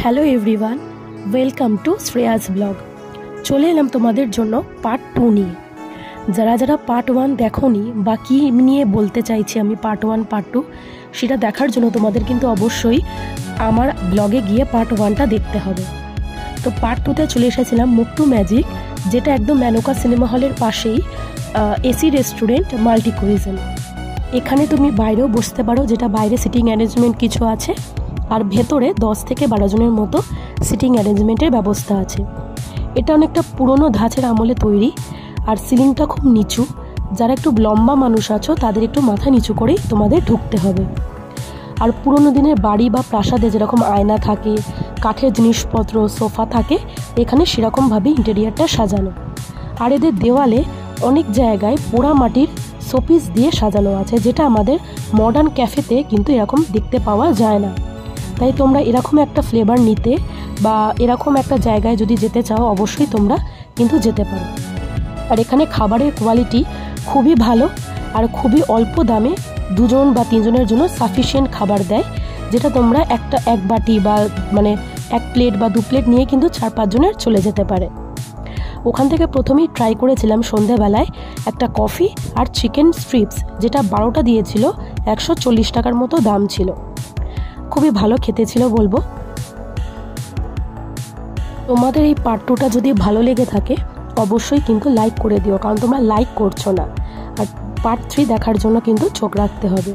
Hello everyone, welcome to Shreyas blog. চলে এলাম তোমাদের জন্য পার্ট 2 নিয়ে। যারা যারা পার্ট 1 দেখোনি বা কী নিয়ে বলতে চাইছি আমি পার্ট 1 পার্ট 2 সেটা দেখার জন্য তোমাদের কিন্তু অবশ্যই আমার ব্লগে গিয়ে পার্ট 1টা দেখতে হবে। তো পার্ট 2তে চলে এসেছিলাম মুখ টু ম্যাজিক, যেটা একদম মেনকা সিনেমা হলের পাশেই এসি রেস্টুরেন্ট মাল্টি কুইজিন। এখানে তুমি বাইরেও বসতে পারো, যেটা বাইরে সিটিং অ্যারেঞ্জমেন্ট কিছু আছে, আর ভেতরে 10 থেকে 12 জনের মতো সিটিং অ্যারেঞ্জমেন্টের ব্যবস্থা আছে। এটা অনেকটা পুরনো ধাঁচের আমলে তৈরি, আর সিলিংটা খুব নিচু। যারা একটু লম্বা মানুষ আছো তাদের একটু মাথা নিচু করেই তোমাদের ঢুকতে হবে। আর পুরনো দিনের বাড়ি বা প্রাসাদে যেরকম আয়না থাকে, কাঠের জিনিসপত্র, সোফা থাকে, এখানে সেরকমভাবে ইন্টেরিয়ারটা সাজানো। আর এদের দেওয়ালে অনেক জায়গায় পোড়া মাটির শোপিস দিয়ে সাজানো আছে, যেটা আমাদের মডার্ন ক্যাফেতে কিন্তু এরকম দেখতে পাওয়া যায় না। তাই তোমরা এরকম একটা ফ্লেভার নিতে বা এরকম একটা জায়গায় যদি যেতে চাও অবশ্যই তোমরা কিন্তু যেতে পারো। আর এখানে খাবারের কোয়ালিটি খুবই ভালো, আর খুবই অল্প দামে 2 জন বা 3 জনের জন্য সাফিসিয়েন্ট খাবার দেয়, যেটা তোমরা এক বাটি বা মানে 1 প্লেট বা 2 প্লেট নিয়ে কিন্তু 4-5 জনের চলে যেতে পারে। ওখান থেকে প্রথমেই ট্রাই করেছিলাম সন্ধ্যেবেলায় একটা কফি আর চিকেন স্ট্রিপস, যেটা 12টা দিয়েছিল, 140 টাকার মতো দাম ছিল। খুবই ভালো খেতে ছিল বলবো। তোমাদের এই পার্ট 2টা যদি ভালো লেগে থাকে অবশ্যই কিন্তু লাইক করে দিও, কারণ তোমরা লাইক করছো না। আর পার্ট 3 দেখার জন্য কিন্তু চোখ রাখতে হবে।